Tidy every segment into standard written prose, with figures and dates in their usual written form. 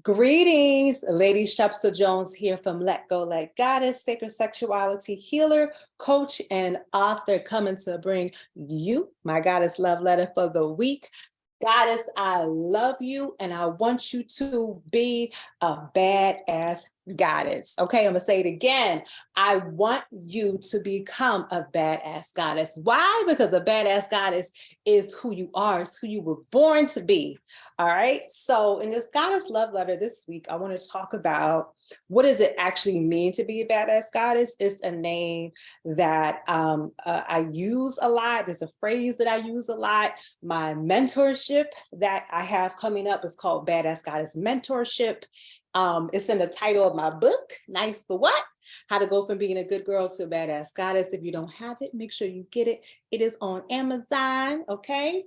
Greetings, Lady Shepsa Jones here from Let Go Let Goddess, sacred sexuality healer, coach, and author, coming to bring you my goddess love letter for the week. Goddess, I love you and I want you to be a badass goddess. Okay, I'm gonna say it again. I want you to become a badass goddess. Why? Because a badass goddess is who you are, it's who you were born to be. All right. So in this goddess love letter this week, I want to talk about what does it actually mean to be a badass goddess. It's a name that I use a lot. There's a phrase that I use a lot. My mentorship that I have coming up is called Badass Goddess Mentorship. It's in the title of my book, Nice for What? How to Go from Being a Good Girl to a Badass Goddess. If you don't have it, make sure you get it. It is on Amazon, okay?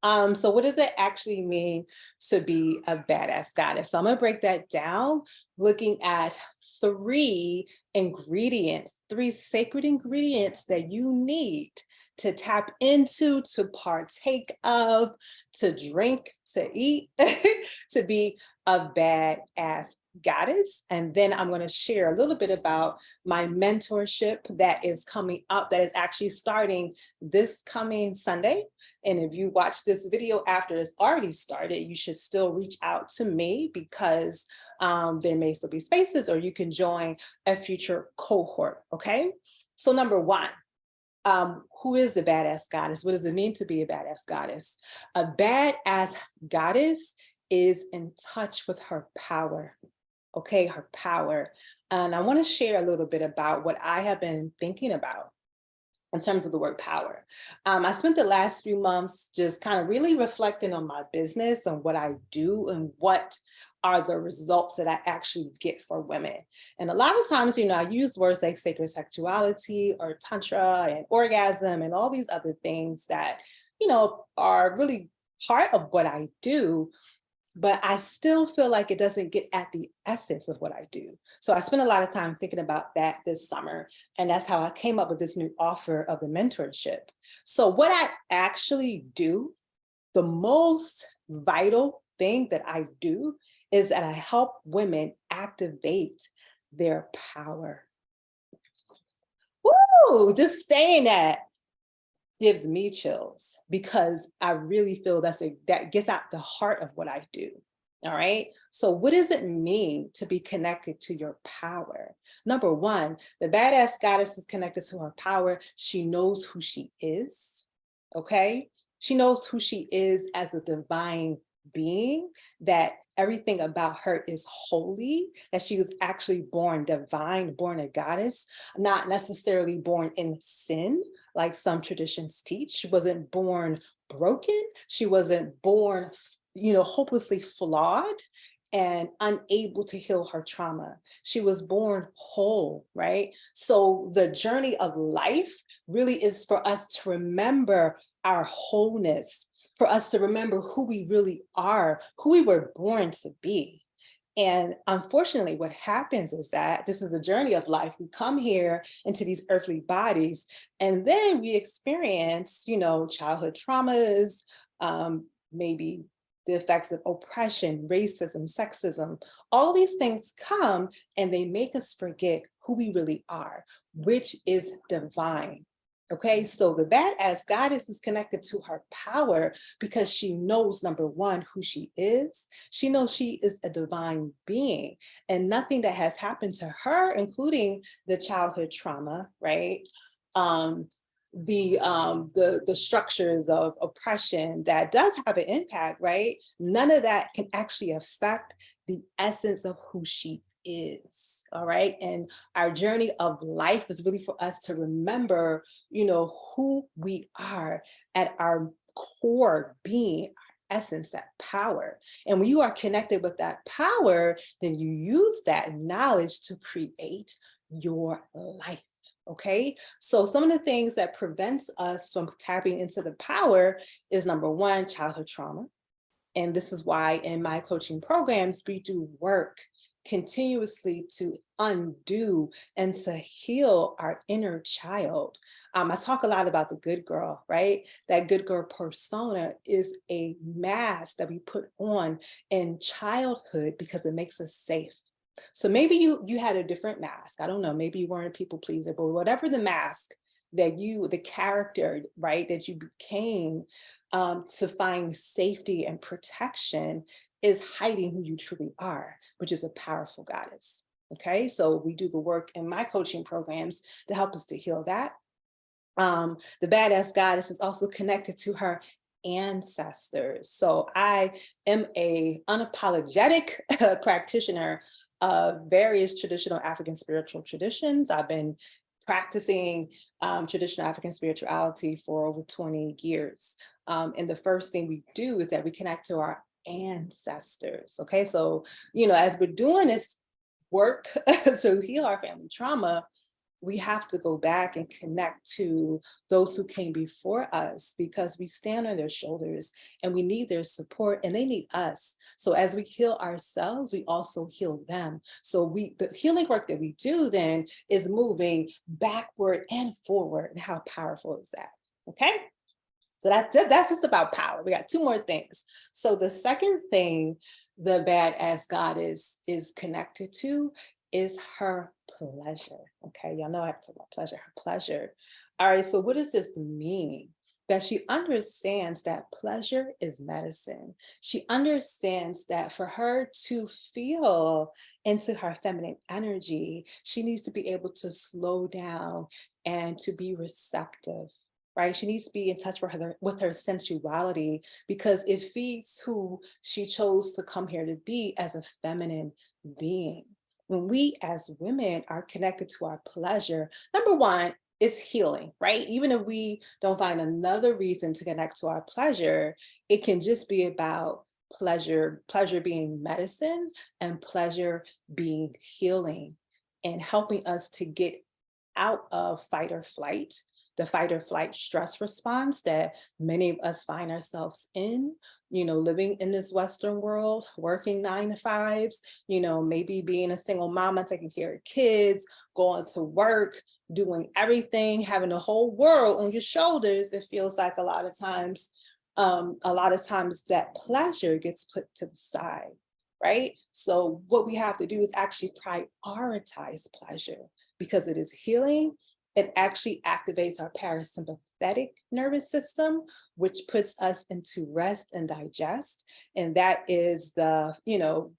So what does it actually mean to be a badass goddess? So I'm gonna break that down looking at three ingredients, three sacred ingredients that you need to tap into, to partake of, to drink, to eat, to be a badass goddess. And then I'm going to share a little bit about my mentorship that is coming up, that is actually starting this coming Sunday. And if you watch this video after it's already started, you should still reach out to me because there may still be spaces, or you can join a future cohort. Okay. So number one, who is the badass goddess? What does it mean to be a badass goddess? A badass goddess is in touch with her power. Okay, her power. And I want to share a little bit about what I have been thinking about in terms of the word power. I spent the last few months just kind of really reflecting on my business and what I do and what are the results that I actually get for women. And a lot of times, I use words like sacred sexuality or tantra and orgasm and all these other things that, are really part of what I do. But I still feel like it doesn't get at the essence of what I do. So I spent a lot of time thinking about that this summer. And that's how I came up with this new offer of the mentorship. So what I actually do, the most vital thing that I do is that I help women activate their power. Woo! Just saying that gives me chills because I really feel that gets at the heart of what I do. All right. So what does it mean to be connected to your power? Number one, the badass goddess is connected to her power. She knows who she is. Okay. She knows who she is as a divine being, that everything about her is holy, that she was actually born divine, born a goddess, not necessarily born in sin, like some traditions teach. She wasn't born broken. She wasn't born, hopelessly flawed and unable to heal her trauma. She was born whole, right? So the journey of life really is for us to remember our wholeness, for us to remember who we really are, who we were born to be. And unfortunately, what happens is that this is the journey of life. We come here into these earthly bodies, and then we experience, childhood traumas, maybe the effects of oppression, racism, sexism. All these things come and they make us forget who we really are, which is divine. Okay, so the badass goddess is connected to her power because she knows, number one, who she is. She knows she is a divine being, and nothing that has happened to her, including the childhood trauma, right? The structures of oppression that does have an impact, right? None of that can actually affect the essence of who she is. All right. And our journey of life is really for us to remember, who we are at our core being, our essence, that power. And when you are connected with that power, then you use that knowledge to create your life. Okay, so some of the things that prevents us from tapping into the power is, number one, childhood trauma. And this is why in my coaching programs, we do work continuously to undo and to heal our inner child. I talk a lot about the good girl, right? That good girl persona is a mask that we put on in childhood because it makes us safe. So maybe you had a different mask. I don't know. Maybe you weren't a people pleaser, but whatever the mask that the character, right, that you became to find safety and protection is hiding who you truly are, which is a powerful goddess. Okay, so we do the work in my coaching programs to help us to heal that. The badass goddess is also connected to her ancestors. So I am a unapologetic practitioner of various traditional African spiritual traditions. I've been practicing traditional African spirituality for over 20 years. And the first thing we do is that we connect to our ancestors. Okay, so, as we're doing this work to heal our family trauma, we have to go back and connect to those who came before us because we stand on their shoulders and we need their support and they need us. So as we heal ourselves, we also heal them. So the healing work that we do then is moving backward and forward. And how powerful is that? Okay. So that's just about power. We got two more things. So the second thing the badass goddess is connected to is her pleasure. Okay, y'all know I have to talk about pleasure, her pleasure. All right, so what does this mean? That she understands that pleasure is medicine. She understands that for her to feel into her feminine energy, she needs to be able to slow down and to be receptive. Right? She needs to be in touch with her sensuality because it feeds who she chose to come here to be as a feminine being. When we as women are connected to our pleasure, number one, it's healing, right? Even if we don't find another reason to connect to our pleasure, it can just be about pleasure being medicine and pleasure being healing and helping us to get out of fight or flight, the fight or flight stress response that many of us find ourselves in, living in this Western world, working 9 to 5s, maybe being a single mama, taking care of kids, going to work, doing everything, having the whole world on your shoulders. It feels like a lot of times that pleasure gets put to the side, right? So what we have to do is actually prioritize pleasure because it is healing. It actually activates our parasympathetic nervous system, which puts us into rest and digest. And that is the,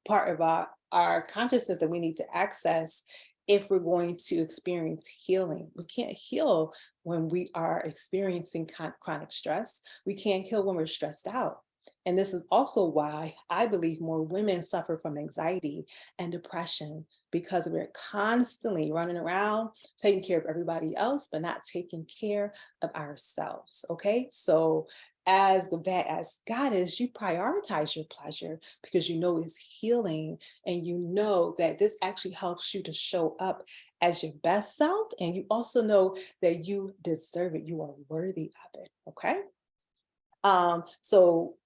part of our consciousness that we need to access if we're going to experience healing. We can't heal when we are experiencing chronic stress. We can't heal when we're stressed out. And this is also why I believe more women suffer from anxiety and depression because we're constantly running around taking care of everybody else, but not taking care of ourselves. Okay. So as the badass goddess, you prioritize your pleasure because you know it's healing and you know that this actually helps you to show up as your best self. And you also know that you deserve it. You are worthy of it. Okay. So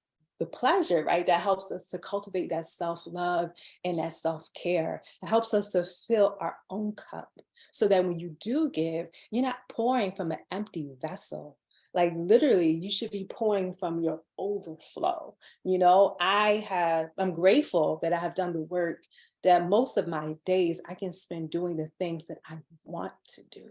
the pleasure, right, that helps us to cultivate that self-love and that self-care. It helps us to fill our own cup so that when you do give, you're not pouring from an empty vessel. Like literally, you should be pouring from your overflow. I'm grateful that I have done the work that most of my days I can spend doing the things that I want to do.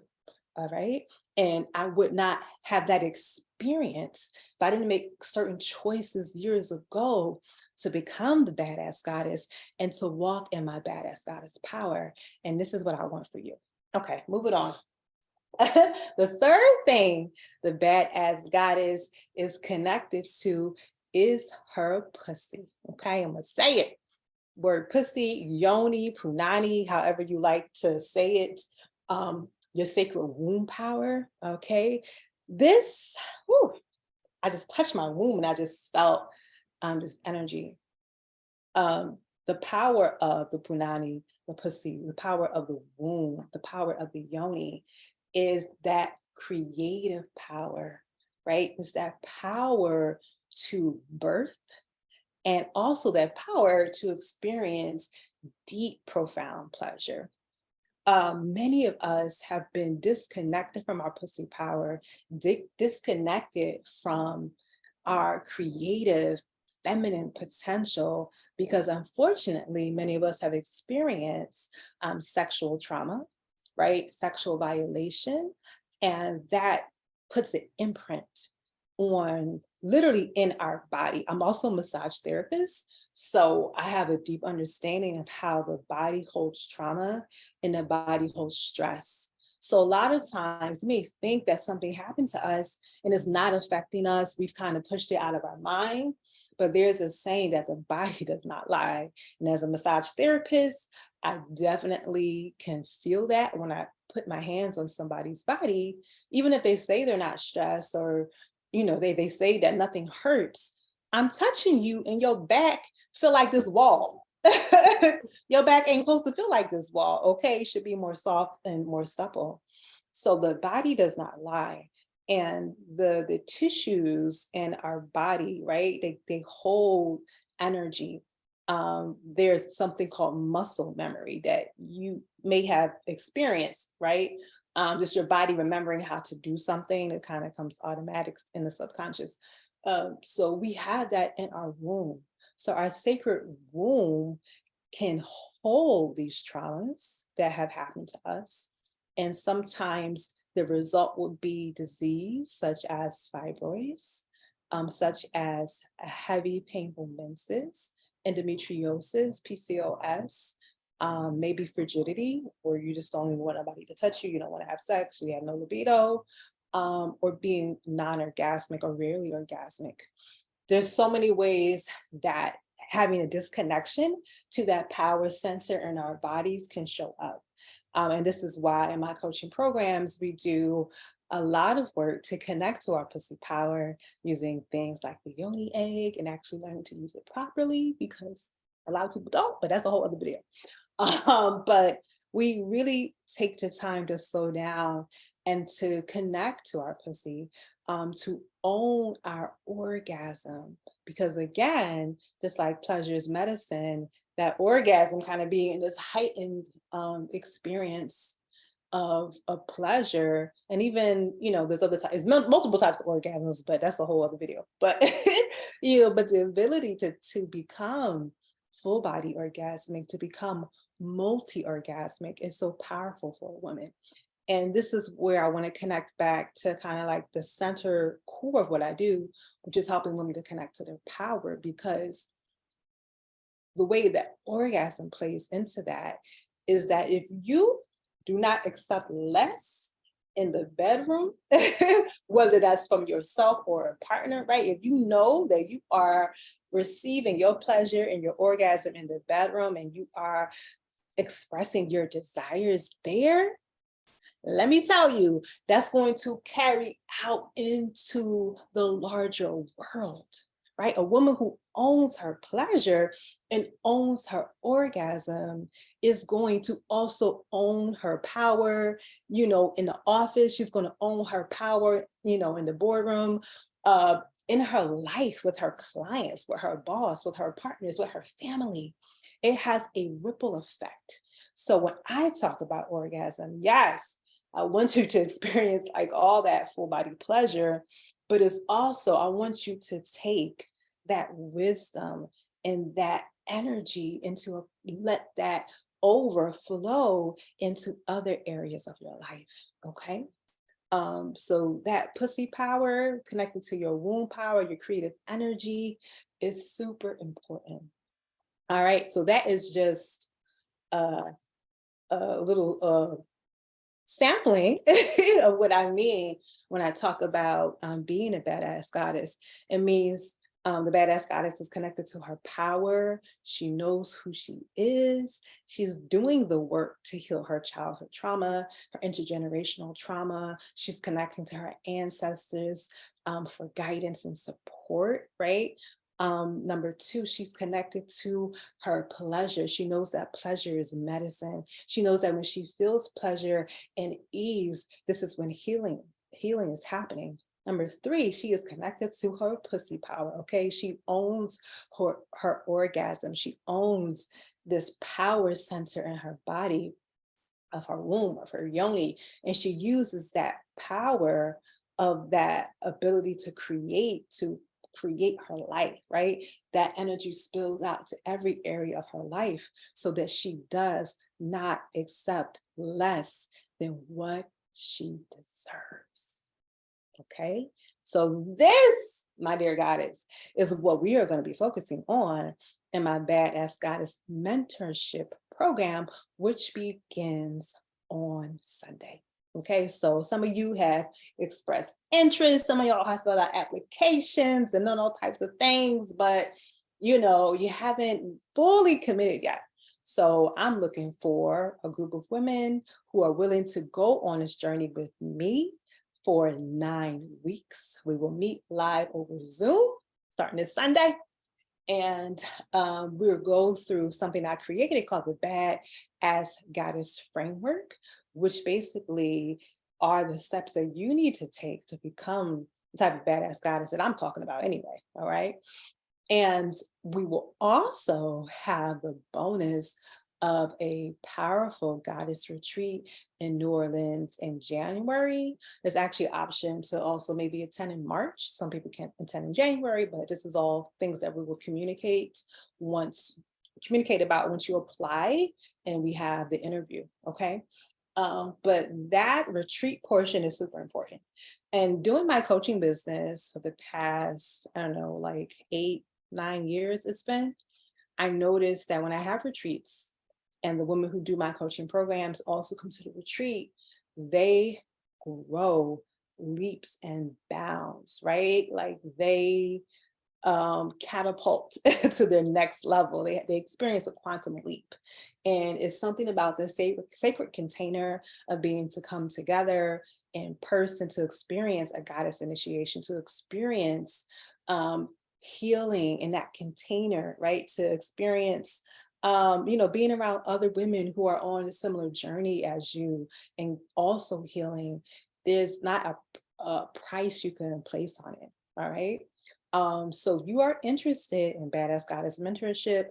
All right. And I would not have that experience if I didn't make certain choices years ago to become the badass goddess and to walk in my badass goddess power. And this is what I want for you. Okay, move it on. The third thing the badass goddess is connected to is her pussy. Okay, I'm going to say it. Word pussy, yoni, punani, however you like to say it. Your sacred womb power, okay? I just touched my womb and I just felt this energy. The power of the punani, the pussy, the power of the womb, the power of the yoni is that creative power, right? It's that power to birth and also that power to experience deep, profound pleasure. Many of us have been disconnected from our pussy power, disconnected from our creative feminine potential because unfortunately, many of us have experienced sexual trauma, right? Sexual violation, and that puts an imprint on literally in our body. I'm also a massage therapist, so I have a deep understanding of how the body holds trauma and the body holds stress. So a lot of times we may think that something happened to us and it's not affecting us. We've kind of pushed it out of our mind. But there's a saying that the body does not lie. And as a massage therapist, I definitely can feel that when I put my hands on somebody's body, even if they say they're not stressed or, they say that nothing hurts. I'm touching you and your back feel like this wall. Your back ain't supposed to feel like this wall. Okay, it should be more soft and more supple. So the body does not lie. And the tissues in our body, right? They hold energy. There's something called muscle memory that you may have experienced, right? Just your body remembering how to do something. It kind of comes automatic in the subconscious. So we have that in our womb. So our sacred womb can hold these traumas that have happened to us. And sometimes the result will be disease such as fibroids, such as heavy painful menses, endometriosis, PCOS, maybe frigidity, or you just don't even want nobody to touch you, you don't want to have sex, you have no libido, or being non-orgasmic or rarely orgasmic. There's so many ways that having a disconnection to that power center in our bodies can show up. And this is why in my coaching programs, we do a lot of work to connect to our pussy power using things like the yoni egg and actually learning to use it properly because a lot of people don't, but that's a whole other video. But we really take the time to slow down and to connect to our pussy, to own our orgasm. Because again, just like pleasure is medicine, that orgasm kind of being this heightened experience of pleasure. And even, there's other types, multiple types of orgasms, but that's a whole other video. But, but the ability to become full body orgasmic, to become multi-orgasmic is so powerful for a woman. And this is where I want to connect back to kind of like the center core of what I do, which is helping women to connect to their power, because the way that orgasm plays into that is that if you do not accept less in the bedroom, whether that's from yourself or a partner, right? If you know that you are receiving your pleasure and your orgasm in the bedroom and you are expressing your desires there, let me tell you, that's going to carry out into the larger world, right? A woman who owns her pleasure and owns her orgasm is going to also own her power, in the office. She's going to own her power, in the boardroom, in her life with her clients, with her boss, with her partners, with her family. It has a ripple effect. So when I talk about orgasm, yes, I want you to experience like all that full body pleasure, but it's also, I want you to take that wisdom and that energy let that overflow into other areas of your life. Okay. So that pussy power connected to your womb power, your creative energy is super important. All right. So that is just a little sampling of what I mean when I talk about being a badass goddess. It means the badass goddess is connected to her power. She knows who she is. She's doing the work to heal her childhood trauma, her intergenerational trauma. She's connecting to her ancestors for guidance and support, right? Number two, she's connected to her pleasure. She knows that pleasure is medicine. She knows that when she feels pleasure and ease, this is when healing is happening. Number three, she is connected to her pussy power. Okay. She owns her orgasm. She owns this power center in her body of her womb, of her yoni. And she uses that power of that ability to create her life, right? That energy spills out to every area of her life so that she does not accept less than what she deserves. Okay. So this, my dear goddess, is what we are going to be focusing on in my Badass Goddess mentorship program, which begins on Sunday. Okay, so some of you have expressed interest, some of y'all have filled out applications and done all types of things, but you haven't fully committed yet. So I'm looking for a group of women who are willing to go on this journey with me for 9 weeks. We will meet live over Zoom starting this Sunday. And we'll go through something I created called the Bad as Goddess Framework, which basically are the steps that you need to take to become the type of badass goddess that I'm talking about anyway. All right. And we will also have the bonus of a powerful goddess retreat in New Orleans in January. There's actually an option to also maybe attend in March. Some people can't attend in January, but this is all things that we will communicate about once you apply and we have the interview. Okay. But that retreat portion is super important. And doing my coaching business for the past, I don't know, like 8-9 years it's been, I noticed that when I have retreats and the women who do my coaching programs also come to the retreat, they grow leaps and bounds, right? Like they catapult to their next level. They experience a quantum leap. And it's something about the sacred container of being to come together in person to experience a goddess initiation, to experience healing in that container, right? To experience being around other women who are on a similar journey as you and also healing. There's not a price you can place on it. All right. So if you are interested in Badass Goddess mentorship,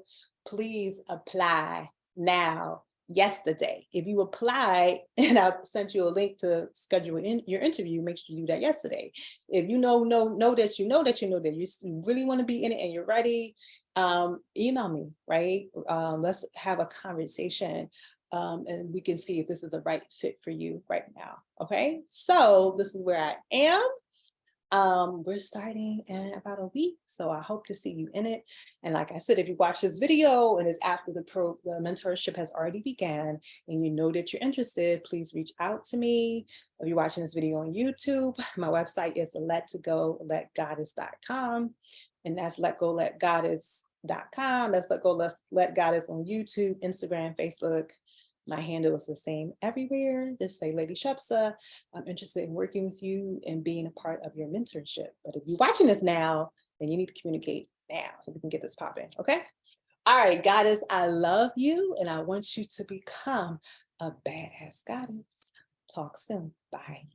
please apply now, yesterday. If you apply and I sent you a link to schedule your interview, make sure you do that yesterday. If you know that you really want to be in it and you're ready, email me, right? Let's have a conversation. And we can see if this is the right fit for you right now. Okay, so this is where I am. We're starting in about a week, so I hope to see you in it. And like I said, if you watch this video and it's after the mentorship has already began and you know that you're interested, please reach out to me. If you're watching this video on YouTube, my website is letgoletgoddess.com, and that's letgoletgoddess.com. That's let goddess on YouTube, Instagram, Facebook. My handle is the same everywhere. Just say Lady Shepsa. I'm interested in working with you and being a part of your mentorship. But if you're watching this now, then you need to communicate now so we can get this popping. Okay. All right, goddess, I love you and I want you to become a badass goddess. Talk soon. Bye.